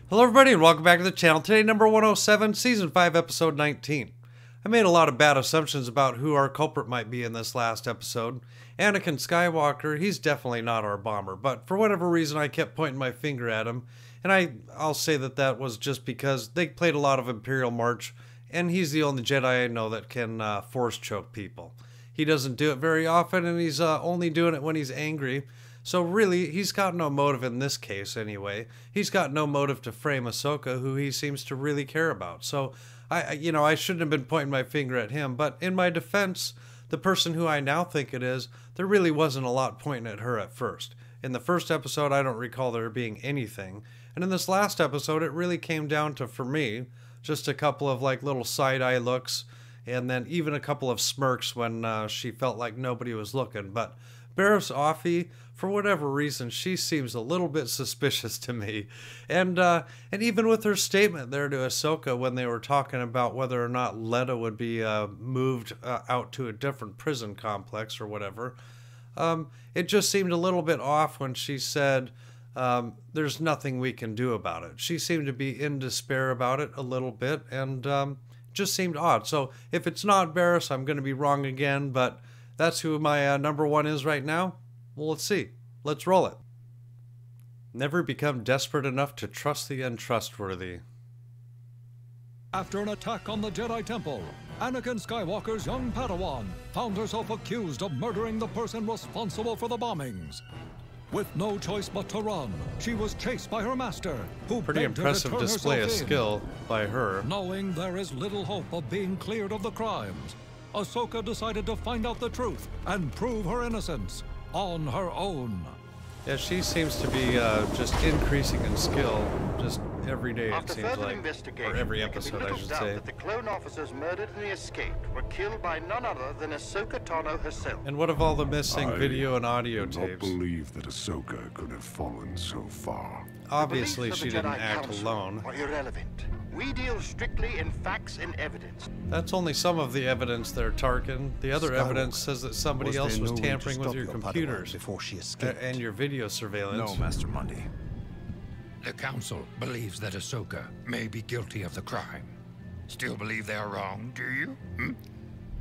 Hello everybody and welcome back to the channel. Today number 107, season 5, episode 19. I made a lot of bad assumptions about who our culprit might be in this last episode. Anakin Skywalker, he's definitely not our bomber, but for whatever reason I kept pointing my finger at him, and I'll say that was just because they played a lot of Imperial March, and he's the only Jedi I know that can force choke people. He doesn't do it very often, and he's only doing it when he's angry. So really, he's got no motive in this case anyway. He's got no motive to frame Ahsoka, who he seems to really care about. So, I shouldn't have been pointing my finger at him. But in my defense, the person who I now think it is, there really wasn't a lot pointing at her at first. In the first episode, I don't recall there being anything. And in this last episode, it really came down to, for me, just a couple of like little side-eye looks. And then even a couple of smirks when she felt like nobody was looking. But Barriss Offee, for whatever reason, she seems a little bit suspicious to me. And even with her statement there to Ahsoka when they were talking about whether or not Letta would be moved out to a different prison complex or whatever, it just seemed a little bit off when she said, there's nothing we can do about it. She seemed to be in despair about it a little bit, and just seemed odd. So if it's not Barriss, I'm going to be wrong again, but that's who my number one is right now. Well, let's see. Let's roll it. Never become desperate enough to trust the untrustworthy. After an attack on the Jedi Temple, Anakin Skywalker's young Padawan found herself accused of murdering the person responsible for the bombings. With no choice but to run, she was chased by her master, who pretty begged her to impressive turn display of herself in. skill by her. Knowing there is little hope of being cleared of the crimes, Ahsoka decided to find out the truth and prove her innocence on her own. Yeah, she seems to be just increasing in skill just every day, it seems like. Or every episode, I should say. That the clone officers murdered in the escape were killed by none other than Ahsoka Tano herself. And what of all the missing video and audio tapes? I don't believe that Ahsoka could have fallen so far. Obviously, she didn't act alone. Are irrelevant. We deal strictly in facts and evidence. That's only some of the evidence there, Tarkin. The other evidence says that somebody else was tampering with your computers before she escaped? And your video surveillance. No, Master Mundi. The Council believes that Ahsoka may be guilty of the crime. Still believe they are wrong, do you?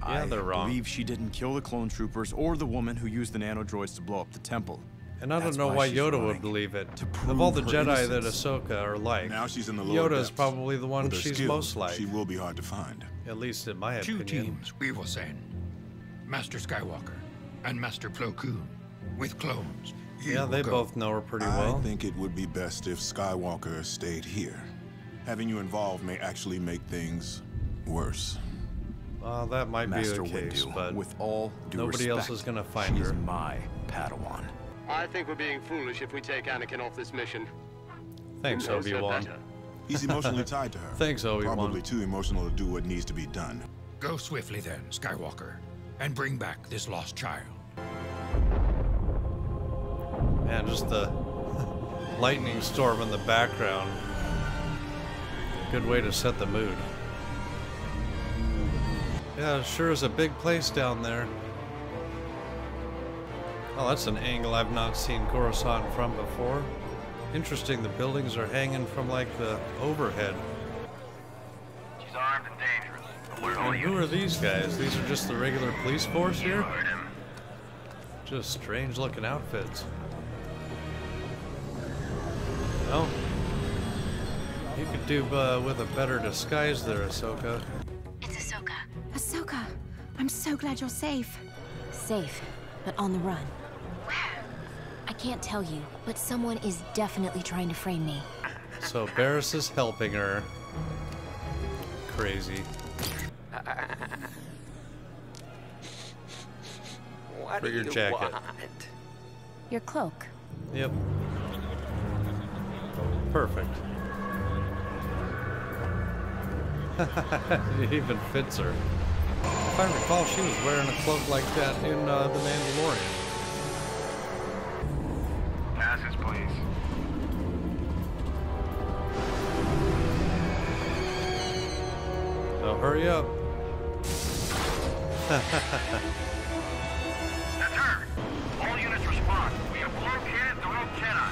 Yeah, they're wrong. I believe she didn't kill the clone troopers or the woman who used the nanodroids to blow up the temple. And I don't know why Yoda would believe it. Of all the Jedi that Ahsoka are like, now she's in the lower Yoda is probably the one she's most like. She will be hard to find. At least in my opinion. 2 teams we will send. Master Skywalker and Master Plo Koon with clones. Yeah, they both know her pretty well. I think it would be best if Skywalker stayed here. Having you involved may actually make things worse. Well, that might be the case, but with all due nobody respect, else is going to find her. She's my Padawan. I think we're being foolish if we take Anakin off this mission. Thanks, Obi-Wan. He's emotionally tied to her. Thanks, Obi-Wan. Probably too emotional to do what needs to be done. Go swiftly then, Skywalker, and bring back this lost child. Man, just the lightning storm in the background. Good way to set the mood. Yeah, it sure is a big place down there. Oh, that's an angle I've not seen Coruscant from before. Interesting, the buildings are hanging from like the overhead. She's armed and dangerous. And who are these guys? These are just the regular police force here? Just strange looking outfits. Well, you could do with a better disguise there, Ahsoka. It's Ahsoka. Ahsoka, I'm so glad you're safe. Safe, but on the run. I can't tell you, but someone is definitely trying to frame me. So Barriss is helping her. Crazy. For your jacket. Your cloak. Yep. Perfect. It even fits her. If I recall, she was wearing a cloak like that in The Mandalorian. Passes, please. So hurry up. That's her. All units respond. We have located the rogue Jedi.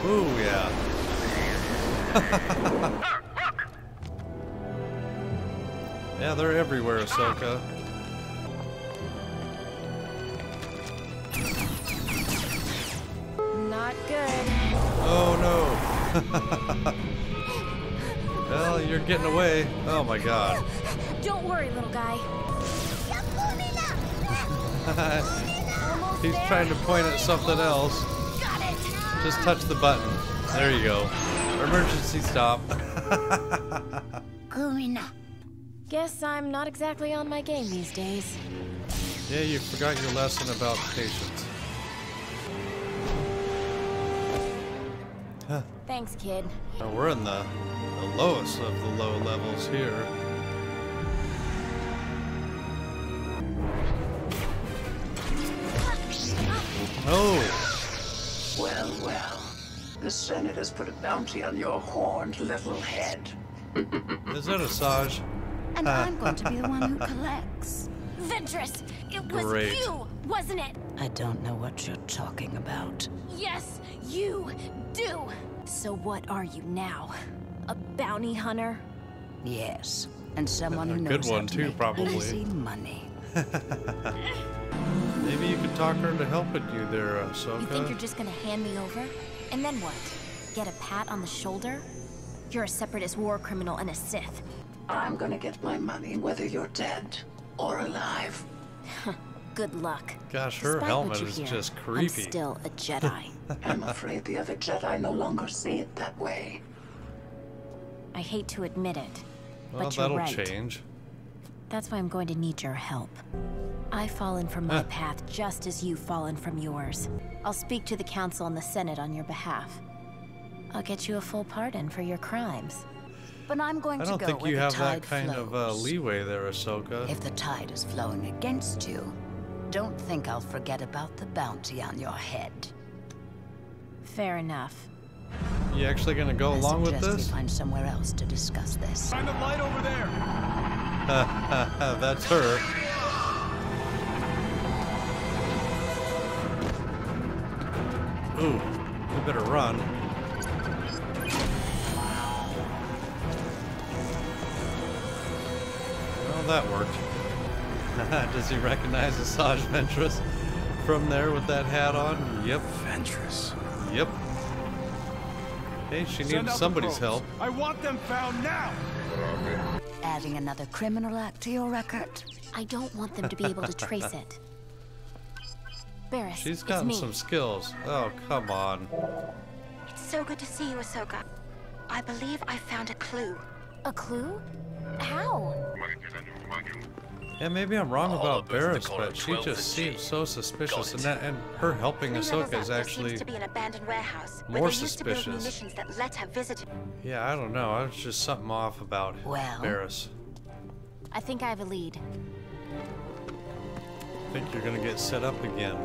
Ooh, yeah. Yeah, they're everywhere, Ahsoka. Not good. Oh no. Well, you're getting away. Oh my god. Don't worry, little guy. He's trying to point at something else. Just touch the button. There you go. Emergency stop. Guess I'm not exactly on my game these days. Yeah, you forgot your lesson about patience. Huh. Thanks, kid. Now we're in the lowest of the low levels here. Oh! Well, well. The Senate has put a bounty on your horned little head. Is that Asajj? And I'm going to be the one who collects. Ventress! It was Great. you, wasn't it? I don't know what you're talking about. Yes, you do! So what are you now? A bounty hunter? Yes, and someone who A knows good one how to too, make probably. easy money. Maybe you could talk her into helping you there, Ahsoka. You think you're just gonna hand me over? And then what? Get a pat on the shoulder? You're a separatist war criminal and a Sith. I'm gonna get my money whether you're dead or alive. Good luck. Gosh, her Despite helmet what you is hear, just I'm creepy. still a Jedi. I'm afraid the other Jedi no longer see it that way. I hate to admit it, Well, but you're that'll right. change. That's why I'm going to need your help. I've fallen from my path just as you've fallen from yours. I'll speak to the Council and the Senate on your behalf. I'll get you a full pardon for your crimes. But I'm going I to don't go think where you the have tide that kind of flows. leeway there, Ahsoka. If the tide is flowing against you, don't think I'll forget about the bounty on your head. Fair enough. You actually gonna go along with I suggest this? we find somewhere else to discuss this. Find the light over there. That's her. Ooh, we better run. Well, that worked. Does he recognize Asajj Ventress from there with that hat on? Yep. Ventress. Yep. Hey, she Send needs out the somebody's probes. help. I want them found now. Adding another criminal act to your record. I don't want them to be able to trace it. Barris, She's it's gotten me. some skills. Oh, come on. It's so good to see you, Ahsoka. I believe I found a clue. A clue? How? Yeah, maybe I'm wrong about birds Barris, of the color but she 12 just and seems so suspicious, Got and it. her helping 3 Ahsoka levels up, is there actually, seems to be an abandoned warehouse more where they used to build suspicious. munitions that let have visited. yeah, I don't know. There's just something off about Well? Barris. I think I have a lead. I think you're gonna get set up again.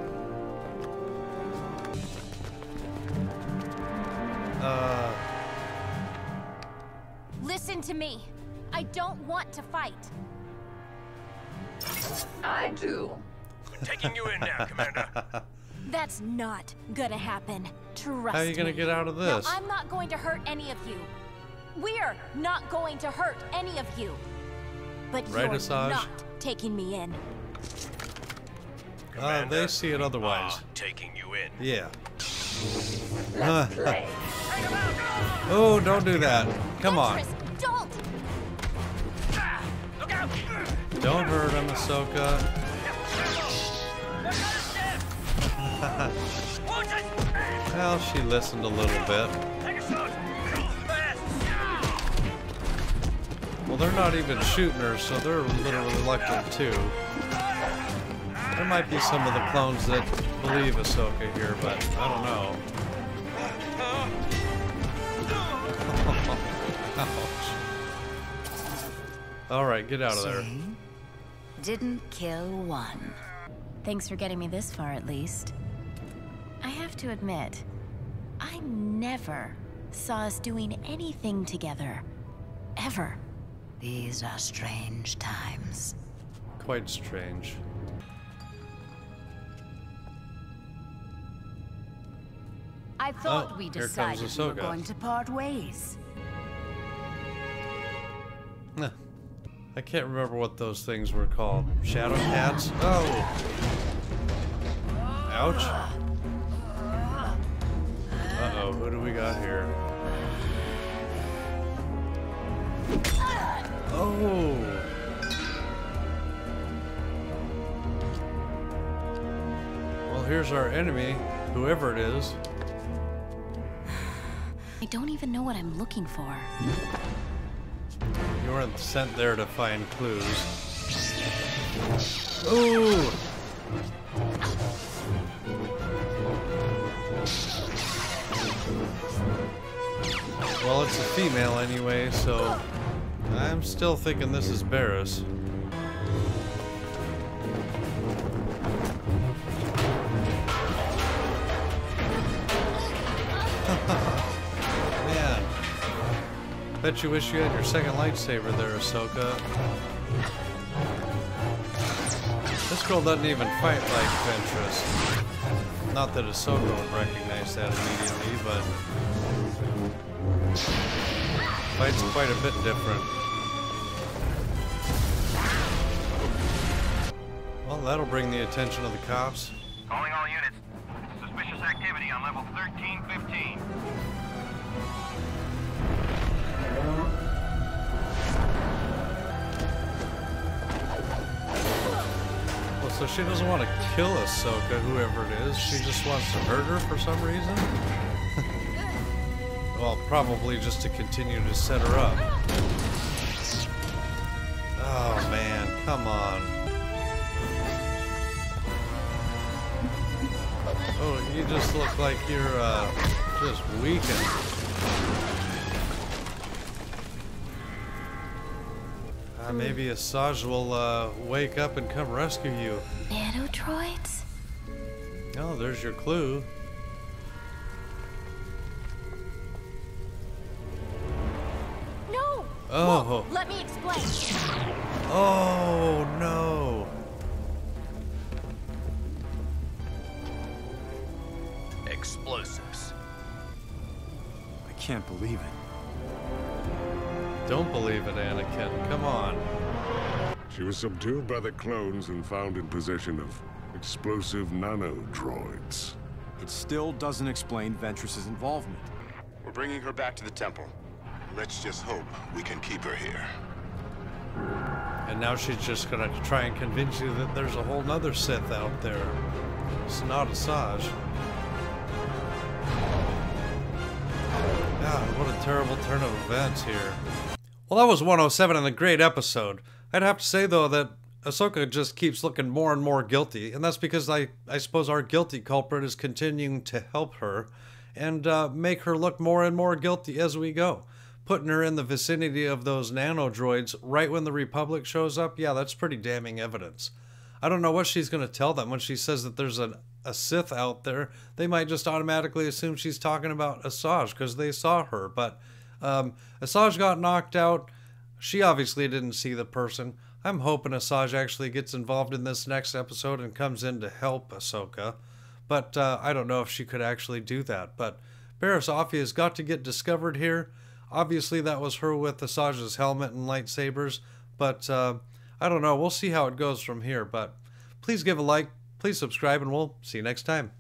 Listen to me. I don't want to fight. I do. Taking you in now, Commander. That's not gonna happen. Trust How are you gonna me. get out of Now, this? I'm not going to hurt any of you. We're not going to hurt any of you. But Right, you're Asajj? not taking me in. They see it otherwise. Taking you in. Yeah. Let's play. Oh, don't do that. Come on. Ventress, don't! Look out! Don't hurt him, Ahsoka. Well, she listened a little bit. Well, they're not even shooting her, so they're a little reluctant too. There might be some of the clones that believe Ahsoka here, but I don't know. Ouch. Alright, get out of there. See? Didn't kill one. Thanks for getting me this far, at least. I have to admit, I never saw us doing anything together. Ever. These are strange times. Quite strange. I I thought we here comes decided we were Ahsoka. going to part ways. I can't remember what those things were called. Shadow cats? Oh! Ouch. Uh-oh, who do we got here? Oh! Well, here's our enemy, whoever it is. I don't even know what I'm looking for. You weren't sent there to find clues. Ooh! Well, it's a female anyway, so I'm still thinking this is Barris. Man. Bet you wish you had your second lightsaber there, Ahsoka. This girl doesn't even fight like Ventress. Not that Ahsoka would recognize that immediately, but fights quite a bit different. Well, that'll bring the attention of the cops. Calling all units. Suspicious activity on level 1315. Well, so she doesn't want to kill Ahsoka, whoever it is. She just wants to hurt her for some reason? Well, probably just to continue to set her up. Oh, man. Come on. Oh, you just look like you're, just weakened. Maybe Asajj will, wake up and come rescue you. Nanodroids? Oh, there's your clue. No! Oh. Whoa, let me explain. Oh, no. Explosives. I can't believe it. Don't believe it, Anakin. Come on. She was subdued by the clones and found in possession of explosive nanodroids. It still doesn't explain Ventress's involvement. We're bringing her back to the temple. Let's just hope we can keep her here. And now she's just gonna try and convince you that there's a whole nother Sith out there. It's not Asajj. God, what a terrible turn of events here. Well, that was 107 and a great episode. I'd have to say, though, that Ahsoka just keeps looking more and more guilty, and that's because I suppose our guilty culprit is continuing to help her and make her look more and more guilty as we go. Putting her in the vicinity of those nanodroids right when the Republic shows up, yeah, that's pretty damning evidence. I don't know what she's going to tell them when she says that there's a Sith out there. They might just automatically assume she's talking about Asajj because they saw her, but Asajj got knocked out. She obviously didn't see the person. I'm hoping Asajj actually gets involved in this next episode and comes in to help Ahsoka. But I don't know if she could actually do that. But Barriss Offea's got to get discovered here. Obviously that was her with Asajj's helmet and lightsabers. But I don't know. We'll see how it goes from here. But please give a like, please subscribe, and we'll see you next time.